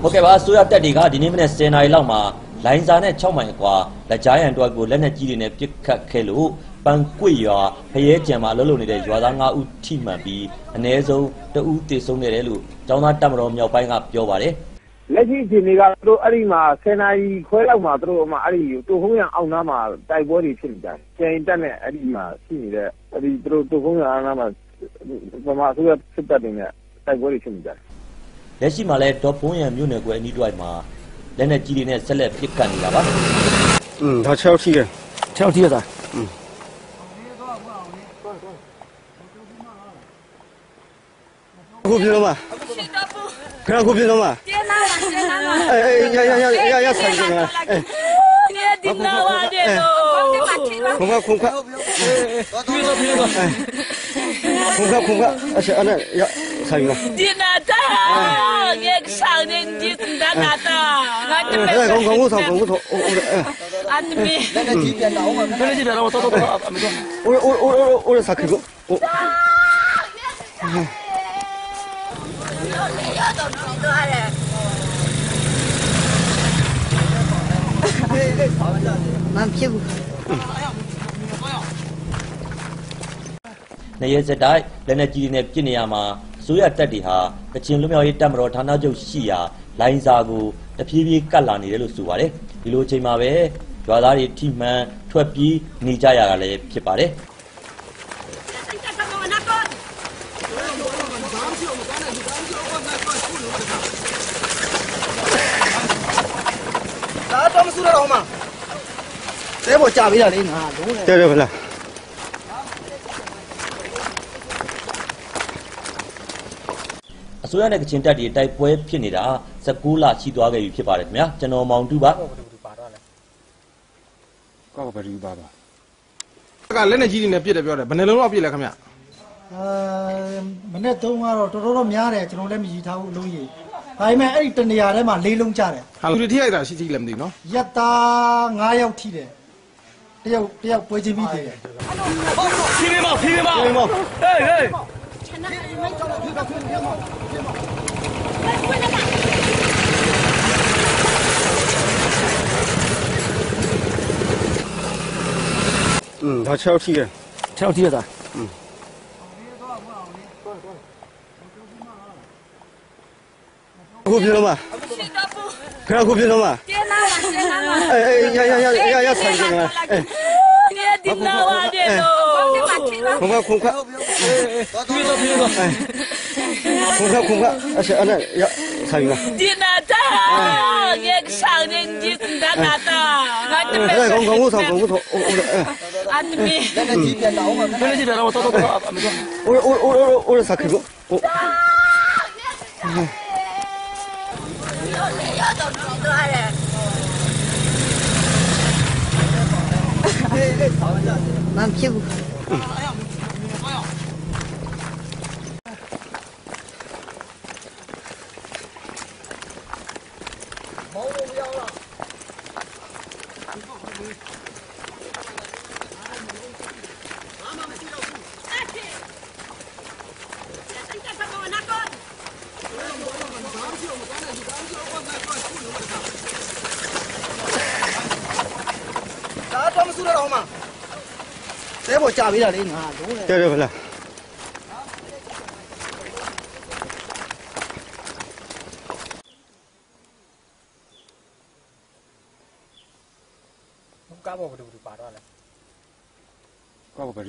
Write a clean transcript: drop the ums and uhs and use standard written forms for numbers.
ဟုတ်ကဲ့ပါအစိုးရတပ်တွေကဒီနေ့မနေ့10နာရီလောက်မှာလိုင်းစာနဲ့6မိုင်ကွာလက်ကြားရန်တွက်ကိုလက်နက်ကြီးတွေနဲ့ပစ်ခတ်ခဲ့လို့ပန်ကွေရွာဖရဲကြံမှာလှုပ်လှုပ်နေတဲ့ရွာသား9ဦးထိမှန်ပြီးအ ਨੇ ဆုံး2ဦးသေဆုံးခဲ့တယ်လို့ကျောင်းသားတပ်မတော်မြောက်ပိုင်းကပြောပါတယ်လက်ရှိအချိန်တွေကတို့အဲ့ဒီမှာ10နာရီခွဲလောက်မှာတို့အမအဲ့ဒီတူဟုံးရံအောင်နားမှာတိုက်ပွဲတွေဖြစ်နေကြတယ်ကျန်တက်နဲ့အဲ့ဒီမှာရှိနေတဲ့အဲ့ဒီတို့တူဟုံးရံအောင်နားမှာဗမာဆိုရစစ်တပ်တွေနဲ့တိုက်ပွဲတွေဖြစ်နေကြတယ်လက်ရှိမှာလဲဒေါ်ဘုံရံမြို့နယ်ကွယ်အနီးတစ်ဝိုက်မှာလက်နက်ကြီးတွေနဲ့ဆက်လက်ပစ်ခတ်နေတာပါ他6梯的6梯的酷屏了吗？看酷屏了吗？电脑了，电脑了。要踩这个哎。你电脑啊，电脑。空快，空快，而且那要踩一个。电脑的，你上的你哪拿的？公务头，啊，这边。那个几点了？我走，没错。我来查开个，我。蛮屁股。နေရစတိုင်းလက်နက်ကြီးတွေနဲ့ပြစ်နေရမှာအစိုးရတပ်တွေဟာကချင်လူမျိုးရေးတပ်မတော်ဌာနချုပ်ရှိရာလိုင်းစာကိုတဖြည်းဖြည်းကတ်လာနေတယ်လို့ဆိုပါတယ်ဒီလိုအချိန်မှာပဲရွာသားတွေထိမှန်ထွက်ပြေးနေကြရတာလည်းဖြစ်ပါတယ်咱们宿舍好吗？这我加微了嘞，对，回来。အစိုးရနဲ့ကချင်တပ်တွေတိုက်ပွဲဖြစ်နေတာ19လရှိသွားခဲ့ပြီဖြစ်ပါတယ်ခင်ဗျာကျွန်တော်မောင်တူပါကောက်ပါရီပါကလက်နဲ့ကြီးတွေနဲ့ပြစ်တယ်ပြောတယ်ဘယ်နှလုံးတော့ပြစ်လဲခင်ဗျမနေ့တုန်းကတော့တော်တော်များတယ်ကျွန်တော်လည်းမရည်ထားဘူးအလုံးကြီးဒါပေမဲ့အဲ့ဒီတနေရာထဲမှာ၄လုံးကျတယ်ဟာလူတွေထိရိုက်တာရှိလည်းမသိဘူးနော်ရက်သား9ယောက်ထိတယ်တယောက်ပွဲချင်းပြီးတယ်ဖြည်းဖြည်းဟေးဟေး他6梯的6梯的酷屏了吗？看酷屏了吗？电脑了，电脑了。要踩这个哎。你电脑啊，电脑。空快，空快，而且那要踩一个。电脑的，你上的你哪拿的？公务头，啊，这边。那个几点了？我走，没错。我来查开个，我。蛮屁股。咱们宿舍好吗？这我加微了嘞，对，回来。搞不不就把着了。搞不吧，